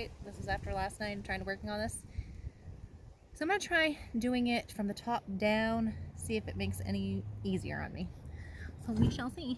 update. This is after last night and trying to working on this. So I'm going to try doing it from the top down, see if it makes it any easier on me. So we shall see.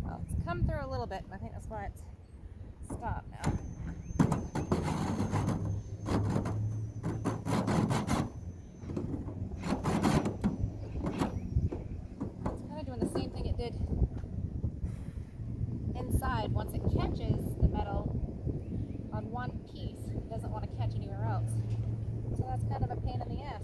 Well, it's come through a little bit, and I think that's why it's stopped now. It's kind of doing the same thing it did inside. Once it catches the metal on one piece, it doesn't want to catch anywhere else. So that's kind of a pain in the ass.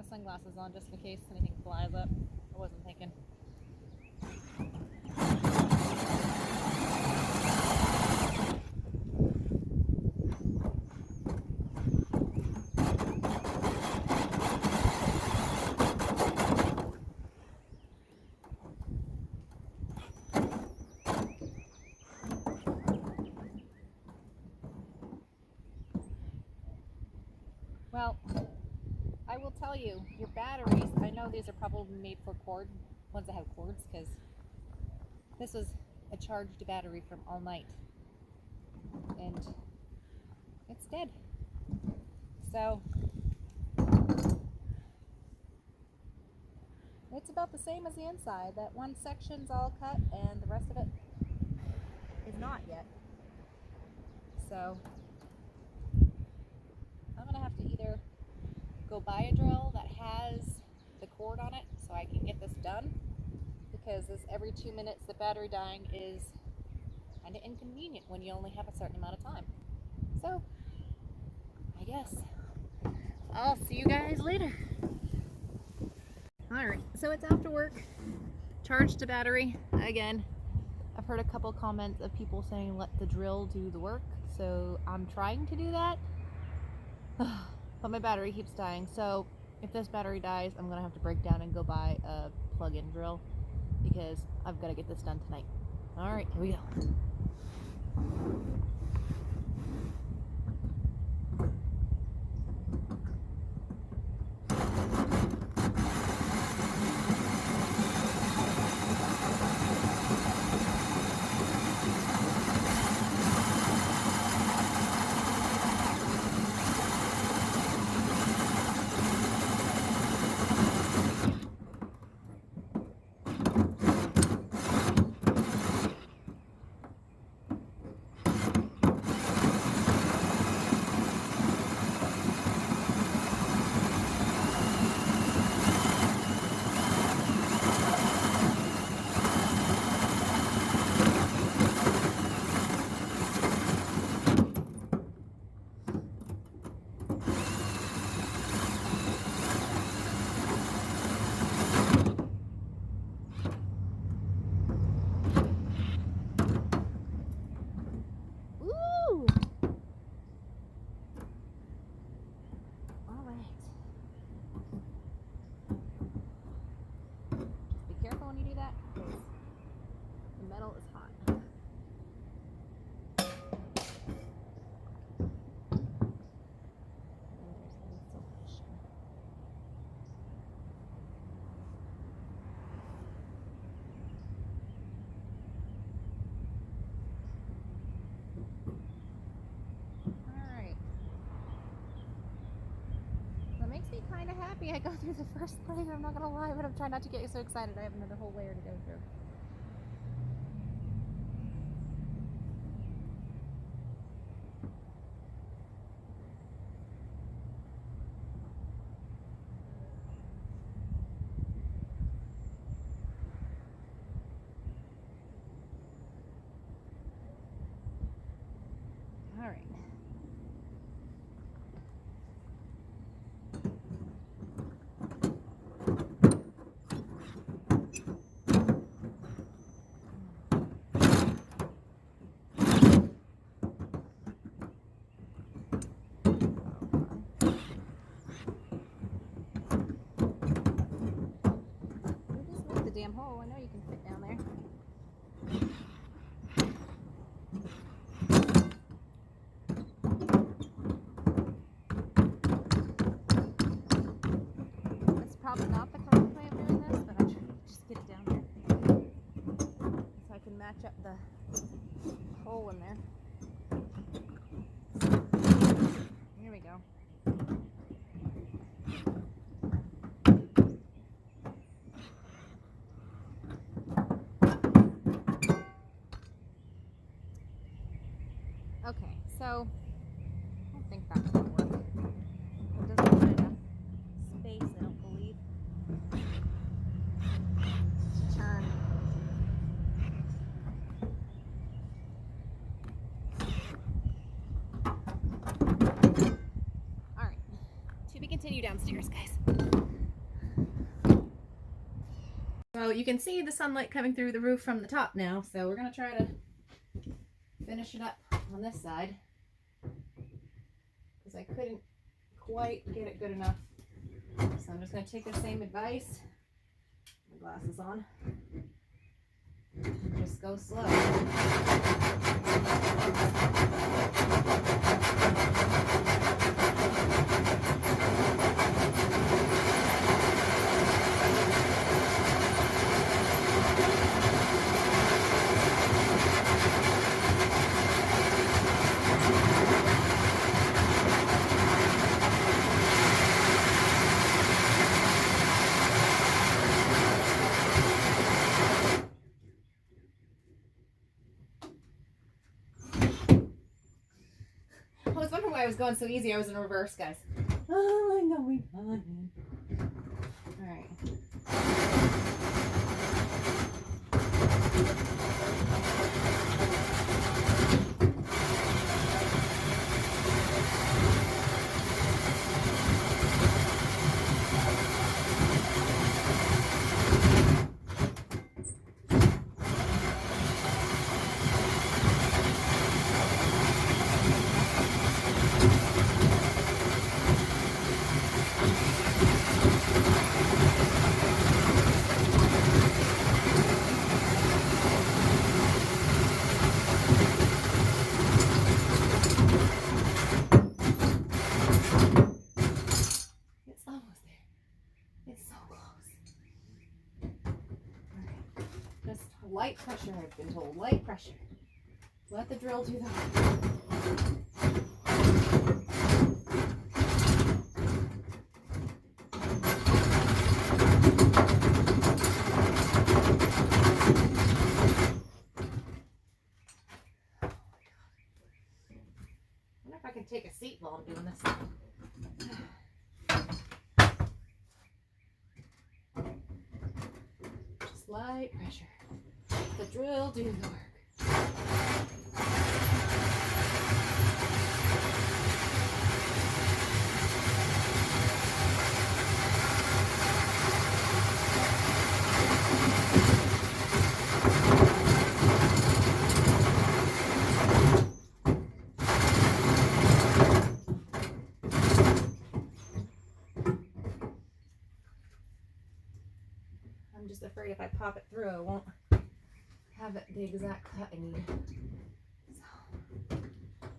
Sunglasses on just in case anything flies up. I wasn't thinking. Well, I will tell you, your batteries, I know these are probably made for ones that have cords, because this was a charged battery from all night, and it's dead. So, it's about the same as the inside. That one section's all cut, and the rest of it is not yet. So, I'm going to have to either go buy a drill that has the cord on it so I can get this done, because this every 2 minutes the battery dying is kind of inconvenient when you only have a certain amount of time. So I guess I'll see you guys later. Alright, so it's after work, charged the battery again. I've heard a couple comments of people saying let the drill do the work, so I'm trying to do that. But my battery keeps dying, so if this battery dies, I'm gonna have to break down and go buy a plug-in drill because I've got to get this done tonight. Alright, here we go. Makes me kind of happy I go through the first layer, I'm not gonna lie, but I'm trying not to get so excited I have another whole layer to go through. Alright. Damn hole. I know you can fit down there. That's probably not the correct way of doing this, but I'm trying to just get it down there so I can match up the hole in there. Here we go. Okay, so I don't think that's gonna work. It doesn't put enough space, I don't believe. Turn. Alright, to be continued downstairs, guys. So you can see the sunlight coming through the roof from the top now, so we're gonna try to finish it up on this side because I couldn't quite get it good enough. So I'm just going to take the same advice, my glasses on, just go slow. I was wondering why I was going so easy. I was in reverse, guys. Oh, I know we fun. All right. Light pressure, I've been told. Light pressure. Let the drill do the work. I can take a seat while I'm doing this. Just light pressure. The drill do the work. I'm just afraid if I pop it through, I won't have it the exact cut I need. So,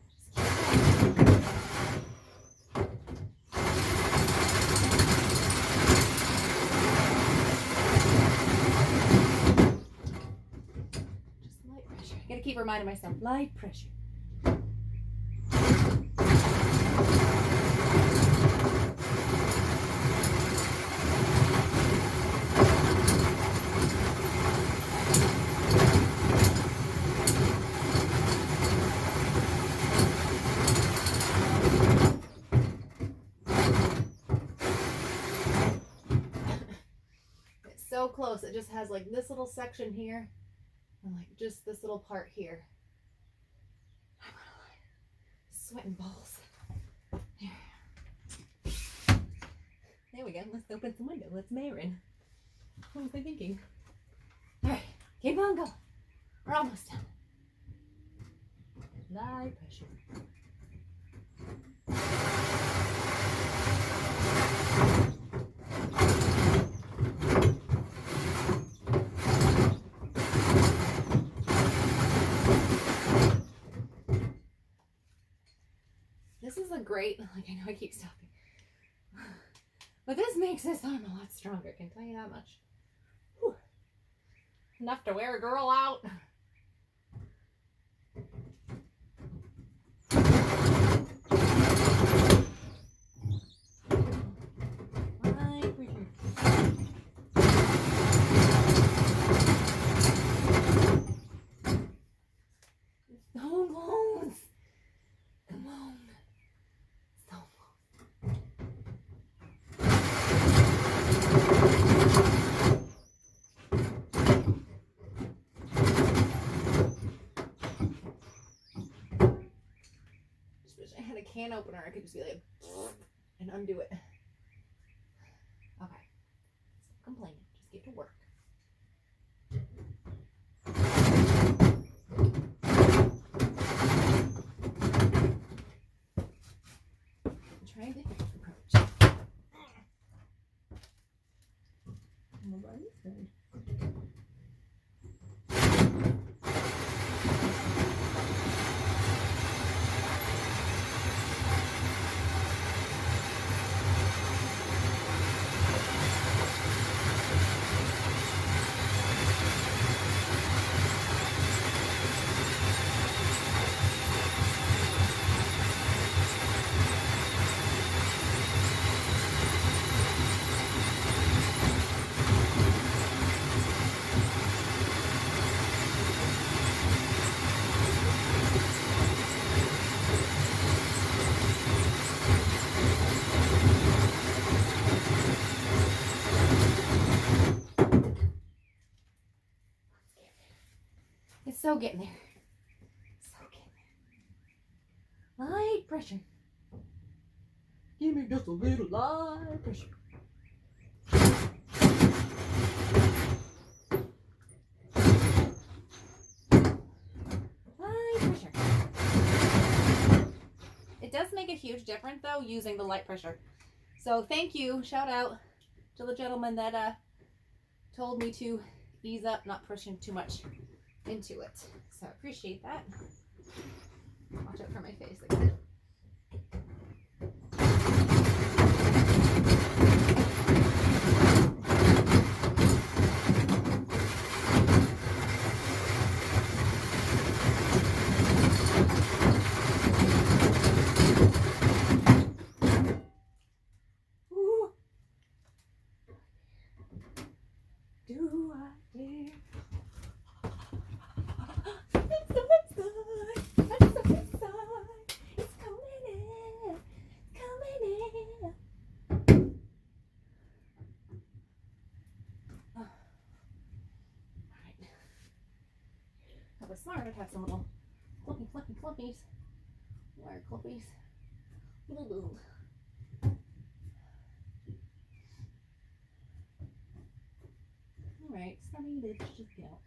just light pressure. I gotta keep reminding myself, light pressure. So close. It just has like this little section here and like just this little part here. I'm sweating balls. There we go. Let's open some window. Let's Marin. What was I thinking? All right, keep on going. We're almost done. Light pressure. This is a great, like I know I keep stopping, but this makes this arm a lot stronger, I can tell you that much. Whew. Enough to wear a girl out. Can opener, I could just be like and undo it. Okay, stop complaining, just get to work. Try a different approach. And what about this side? So getting there. So getting there. Light pressure. Give me just a little light pressure. Light pressure. It does make a huge difference though using the light pressure. So thank you. Shout out to the gentleman that told me to ease up, not pushing too much into it. So I appreciate that. Watch out for my face again. was smart, I'd have some little fluffy fluffies. Wire clippies. All right, starting to just get out.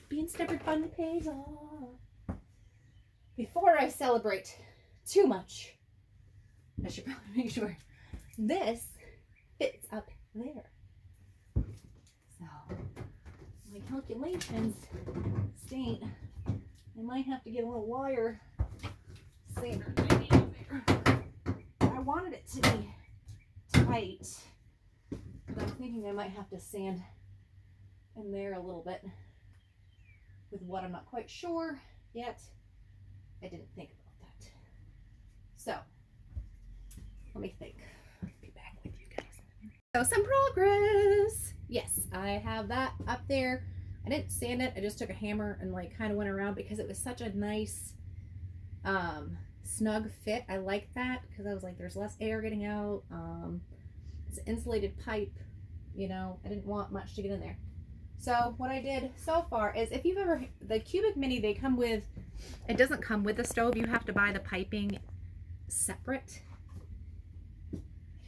Being stubborn fun pays off. Before I celebrate too much, I should probably make sure this fits up there. So my calculations state I might have to get a little wire sander maybe up there. I wanted it to be tight, but I'm thinking I might have to sand in there a little bit with what I'm not quite sure yet. I didn't think about that. So let me think. I'll be back with you guys. So some progress. Yes, I have that up there. I didn't sand it. I just took a hammer and like kind of went around because it was such a nice snug fit. I like that because I was like, there's less air getting out. It's an insulated pipe, you know, I didn't want much to get in there. So what I did so far is, if you've ever, the Cubic Mini, they come with, it doesn't come with the stove. You have to buy the piping separate.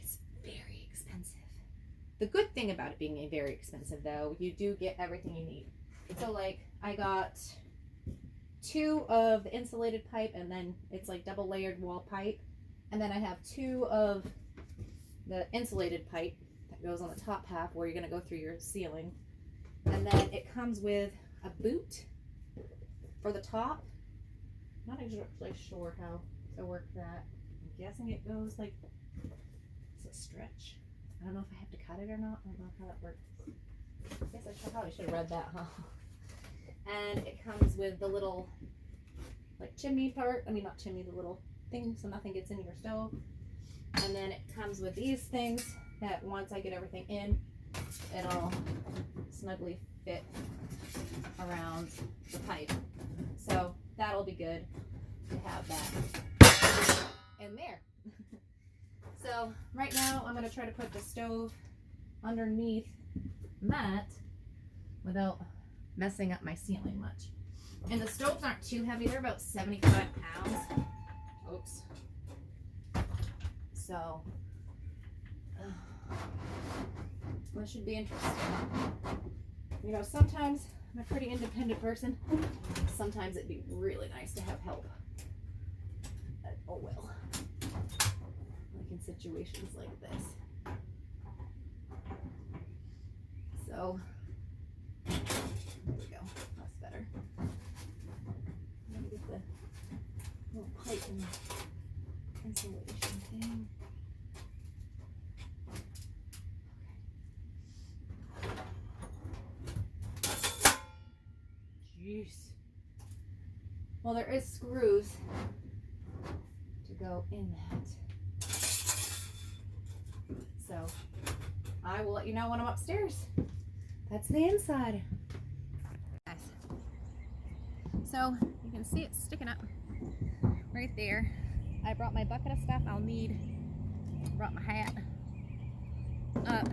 It's very expensive. The good thing about it being very expensive though, you do get everything you need. So like I got 2 of the insulated pipe, and then it's like double layered wall pipe. And then I have 2 of the insulated pipe that goes on the top half where you're gonna go through your ceiling. And then it comes with a boot for the top. Not exactly sure how to work that. I'm guessing it goes like, it's a stretch. I don't know if I have to cut it or not. I don't know how that works. I guess I probably should have read that, huh? And it comes with the little like chimney part. I mean, not chimney, the little thing so nothing gets in your stove. And then it comes with these things that once I get everything in, it'll snugly fit around the pipe. So that'll be good to have that in there. So right now I'm going to try to put the stove underneath that without messing up my ceiling much. And the stoves aren't too heavy. They're about 75 pounds. Oops. So this should be interesting. You know, sometimes I'm a pretty independent person. Sometimes it'd be really nice to have help. But, oh well. Like in situations like this. So, there we go. That's better. Let me get the little pipe and insulation thing. Jeez. Well, there is screws to go in that. So I will let you know when I'm upstairs. That's the inside. So you can see it sticking up right there. I brought my bucket of stuff I'll need. I brought my hat up.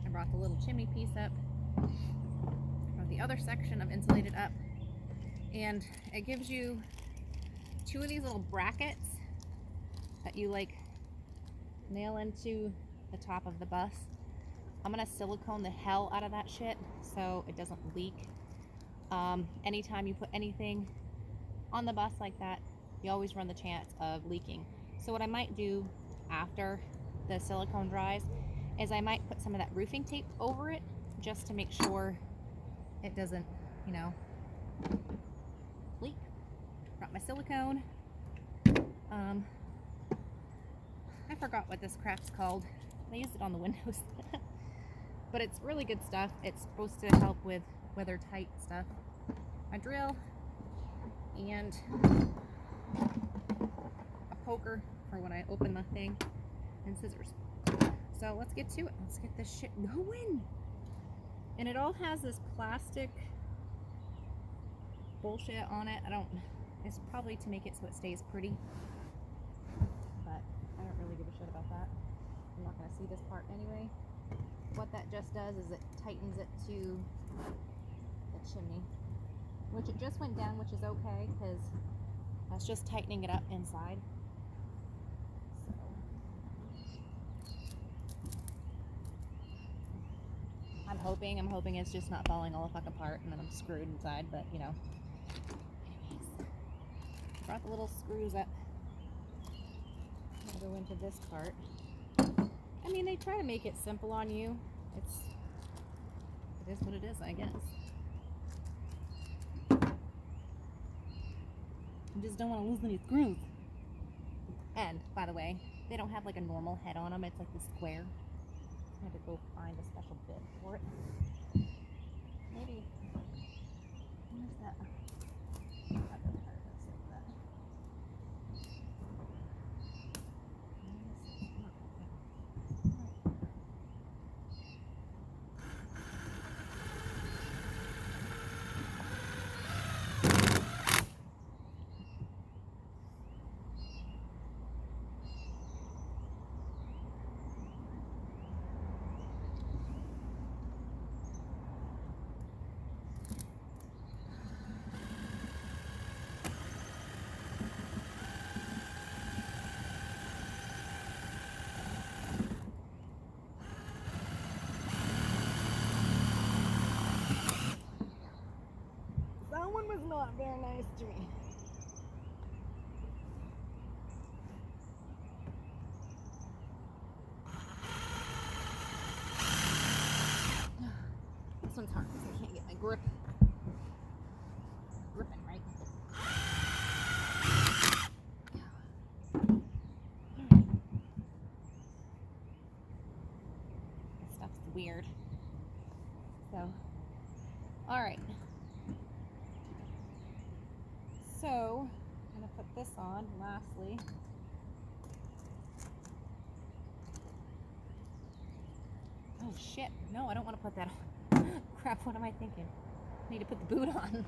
I brought the little chimney piece up. I brought the other section of insulated up. And it gives you 2 of these little brackets that you like nail into the top of the bus. I'm gonna silicone the hell out of that shit so it doesn't leak. Anytime you put anything on the bus like that, you always run the chance of leaking. So what I might do after the silicone dries is I might put some of that roofing tape over it just to make sure it doesn't, you know, leak. Got my silicone. I forgot what this crap's called. I used it on the windows. But it's really good stuff. It's supposed to help with weather tight stuff. A drill and a poker for when I open the thing, and scissors. So let's get to it. Let's get this shit going. And it all has this plastic bullshit on it. It's probably to make it so it stays pretty, but I don't really give a shit about that. I'm not gonna see this part anyway. what that just does is it tightens it to the chimney, which it just went down, which is okay because that's just tightening it up inside. So I'm hoping it's just not falling all the fuck apart and then I'm screwed inside, but you know. Anyways, brought the little screws up. I'll go into this part. I mean, they try to make it simple on you. It is what it is, I guess. I just don't want to lose any screws. And, by the way, they don't have like a normal head on them. It's like the square. I had to go find a special bit for it. Maybe. Where's that? That doesn't hurt. Let's save that. Someone was not very nice to me. This one's hard because I can't get my gripping right. This stuff's weird. So, alright. So, I'm going to put this on lastly. Oh shit, no, I don't want to put that on. Crap, what am I thinking? I need to put the boot on.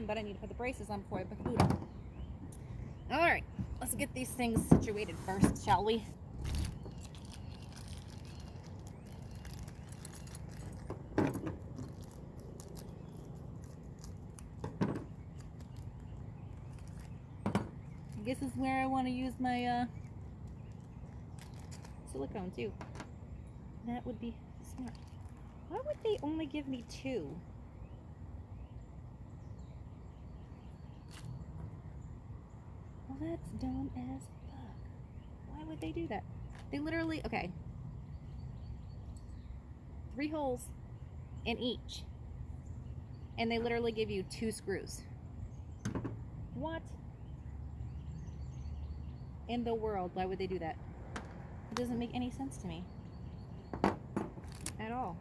But I need to put the braces on before I put the boot on. Alright, let's get these things situated first, shall we? This is where I want to use my silicone too. That would be smart. Why would they only give me 2? Well, that's dumb as fuck. Why would they do that? They literally, okay, 3 holes in each, and they literally give you 2 screws. What in the world? Why would they do that? It doesn't make any sense to me at all.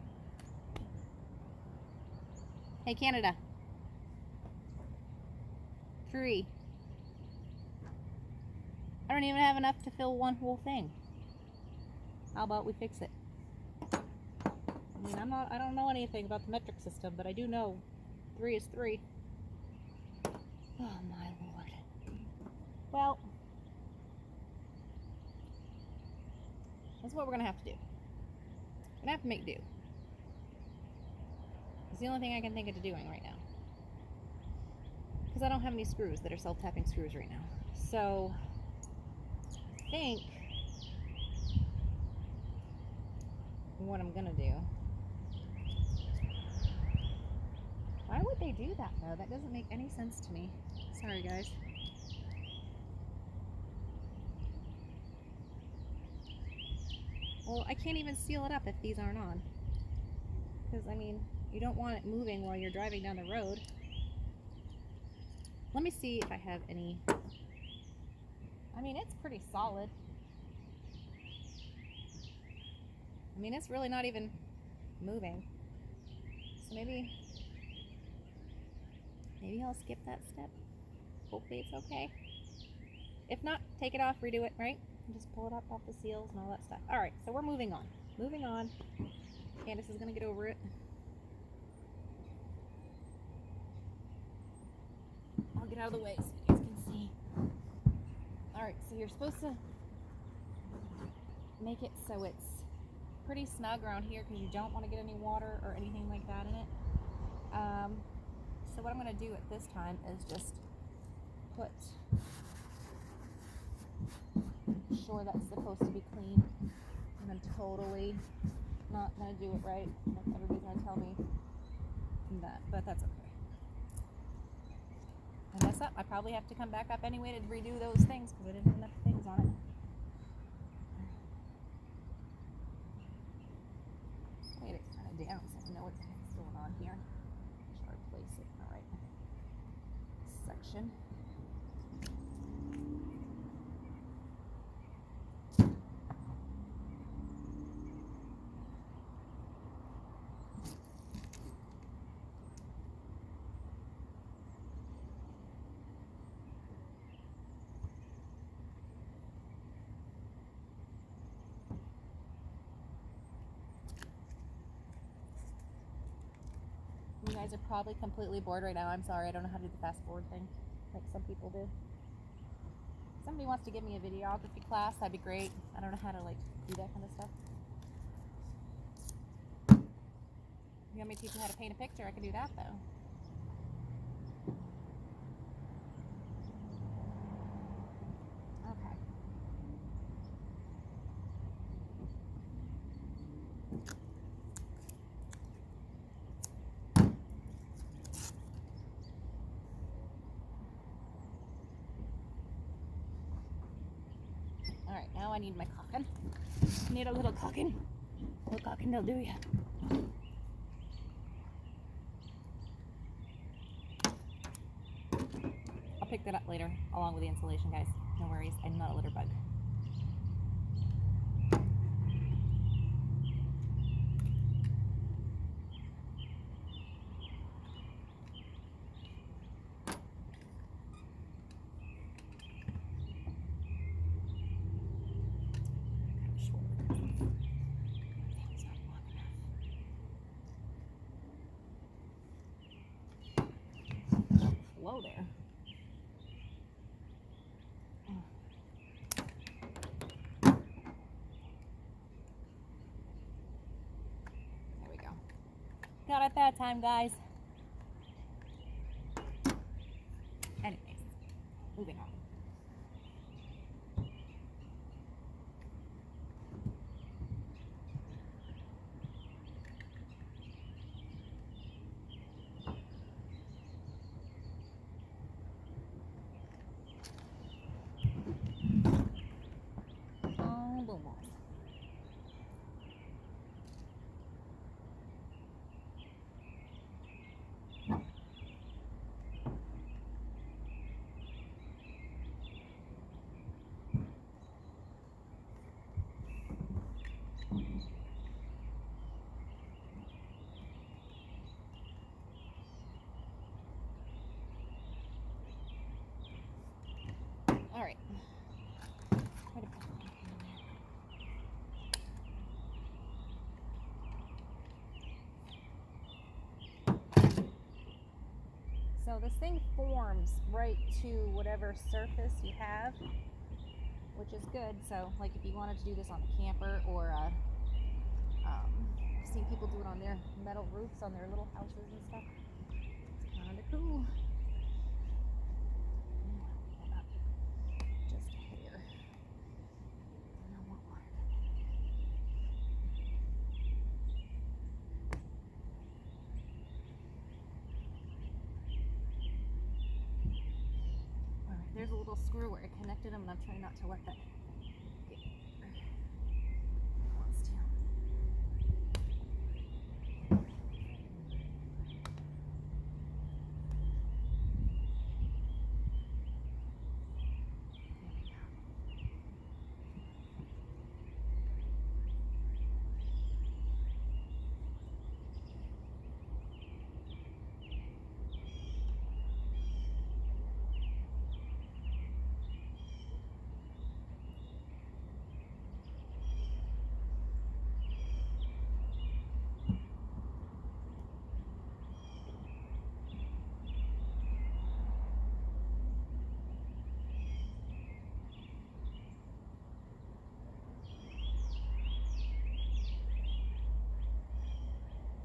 Hey, Canada. 3. I don't even have enough to fill one whole thing. How about we fix it? I mean, I don't know anything about the metric system, but I do know 3 is 3. Oh my lord. Well, that's what we're gonna have to do. We're gonna have to make do. It's the only thing I can think of doing right now. Because I don't have any screws that are self-tapping screws right now. So, I think what I'm gonna do. Why would they do that though? That doesn't make any sense to me. Sorry guys. Well, I can't even seal it up if these aren't on. Because, I mean, you don't want it moving while you're driving down the road. Let me see if I have any. I mean, it's pretty solid. I mean, it's really not even moving. So maybe I'll skip that step. Hopefully it's okay. If not, take it off, redo it, right? And just pull it up off the seals and all that stuff. Alright, so we're moving on. Moving on. Candace is going to get over it. I'll get out of the way so you guys can see. Alright, so you're supposed to make it so it's pretty snug around here because you don't want to get any water or anything like that in it. So what I'm going to do at this time is just put, sure that's supposed to be clean, and I'm totally not going to do it right. Everybody's going to tell me that, but that's okay. I mess up. I probably have to come back up anyway to redo those things because I didn't have enough things on it. Wait, it's kind of down so I know what the heck's going on here. Try to place it in the right section. You guys are probably completely bored right now. I'm sorry, I don't know how to do the fast forward thing like some people do. If somebody wants to give me a videography class, that'd be great. I don't know how to like do that kind of stuff. You want me to teach you how to paint a picture? I can do that though. Okay. Alright, now I need my caulking. I need a little caulking. A little caulking will do ya. I'll pick that up later along with the insulation, guys. No worries, I'm not a litter bug. Whoa there. There we go. Not at that time, guys. Anyways, moving on. All right. So this thing forms right to whatever surface you have, which is good. So like if you wanted to do this on a camper or I've seen people do it on their metal roofs on their little houses and stuff. It's kind of cool. Just here. I don't want water. Alright, there's a little screw where it connected them, and I'm trying not to let that get wants to.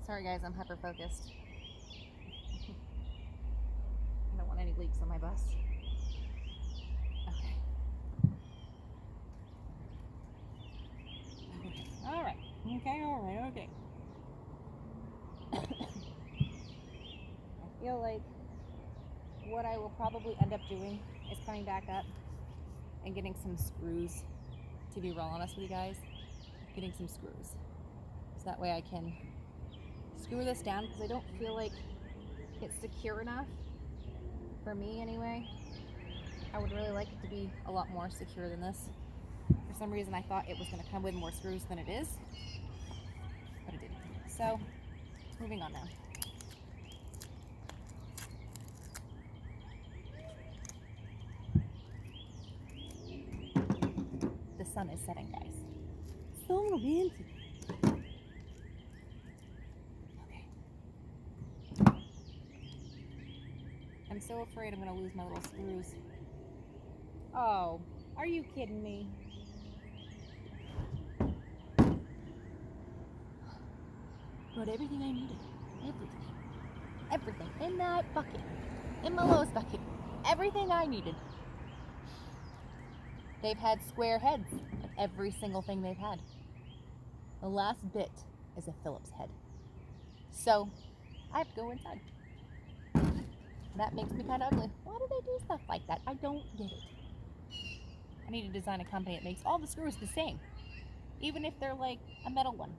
Sorry guys, I'm hyper focused. I don't want any leaks on my bus. Okay. Alright. Okay, alright, okay. I feel like what I will probably end up doing is coming back up and getting some screws, to be real honest with you guys. Getting some screws. So that way I can screw this down, because I don't feel like it's secure enough, for me anyway. I would really like it to be a lot more secure than this. For some reason I thought it was going to come with more screws than it is, but it didn't. So, moving on now. The sun is setting, guys. So romantic. Okay. I'm so afraid I'm going to lose my little screws. Oh, are you kidding me? Got everything I needed. Everything in that bucket. In my lowest bucket. Everything I needed. They've had square heads of every single thing they've had. The last bit is a Phillips head. So, I have to go inside. That makes me kind of ugly. Why do they do stuff like that? I don't get it. I need to design a company that makes all the screws the same. Even if they're like a metal one.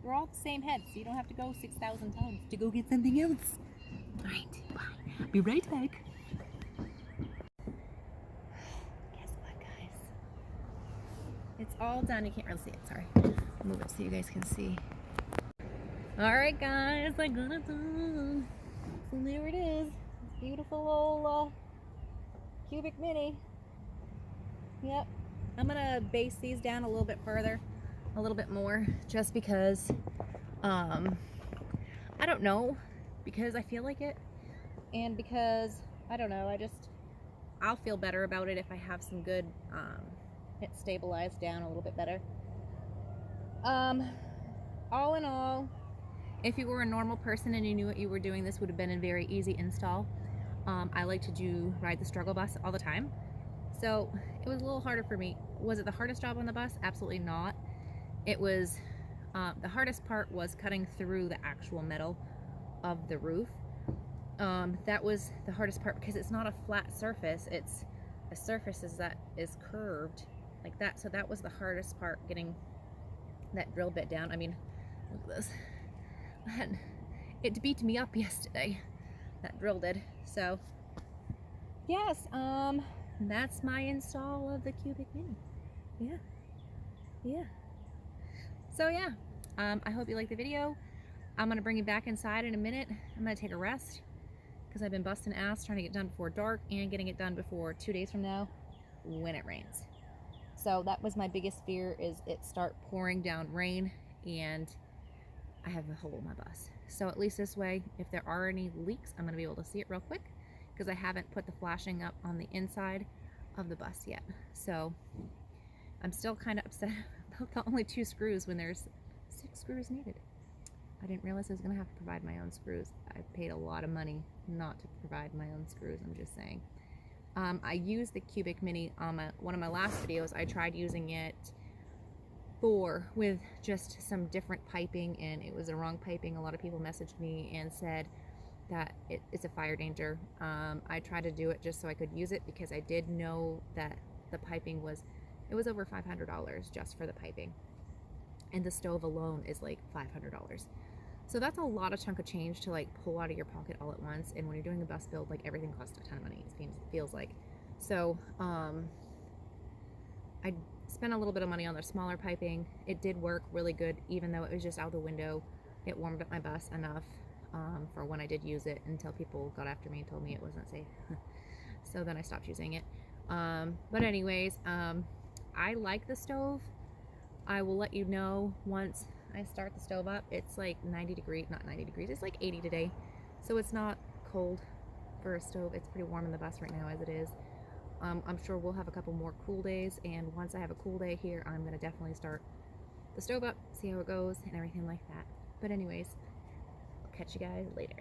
They're all the same head, so you don't have to go 6,000 times to go get something else. Alright, bye. Be right back. Guess what, guys? It's all done. You can't really see it, sorry. I'll move it so you guys can see. Alright guys, I got it done. So there it is. This beautiful old Cubic Mini. Yep. I'm gonna base these down a little bit further, a little bit more, just because I don't know, because I feel like it, and because I don't know, I'll feel better about it if I have some good it stabilized down a little bit better. All in all, if you were a normal person and you knew what you were doing, this would have been a very easy install. I like to ride the struggle bus all the time, so it was a little harder for me. Was it the hardest job on the bus? Absolutely not. It was, the hardest part was cutting through the actual metal of the roof. That was the hardest part, because it's not a flat surface, it's a surface that is curved like that. So that was the hardest part, getting that drill bit down. I mean, look at this. It beat me up yesterday, that drill did. So yes, that's my install of the Cubic Mini. Yeah. So yeah, I hope you liked the video. I'm gonna bring you back inside in a minute. I'm gonna take a rest, because I've been busting ass trying to get done before dark and getting it done before 2 days from now when it rains. So that was my biggest fear, is it start pouring down rain and I have a hole in my bus. So at least this way, if there are any leaks, I'm gonna be able to see it real quick, because I haven't put the flashing up on the inside of the bus yet. So I'm still kind of upset about the only 2 screws when there's 6 screws needed. I didn't realize I was gonna have to provide my own screws. I paid a lot of money not to provide my own screws, I'm just saying. I used the Cubic Mini on one of my last videos. I tried using it with just some different piping, and it was the wrong piping. A lot of people messaged me and said that it's a fire danger. I tried to do it just so I could use it, because I did know that the piping was over $500 just for the piping, and the stove alone is like $500. So that's a lot of chunk of change to like pull out of your pocket all at once. And when you're doing a bus build, like, everything costs a ton of money, it feels like. So I spent a little bit of money on the smaller piping. It did work really good, even though it was just out the window. It warmed up my bus enough for when I did use it, until people got after me and told me it wasn't safe. So then I stopped using it. But anyways, I like the stove. I will let you know once I start the stove up. It's like 90 degrees, not 90 degrees, it's like 80 today. So it's not cold for a stove. It's pretty warm in the bus right now as it is. I'm sure we'll have a couple more cool days, and once I have a cool day here, I'm gonna definitely start the stove up, see how it goes and everything like that. But anyways, catch you guys later.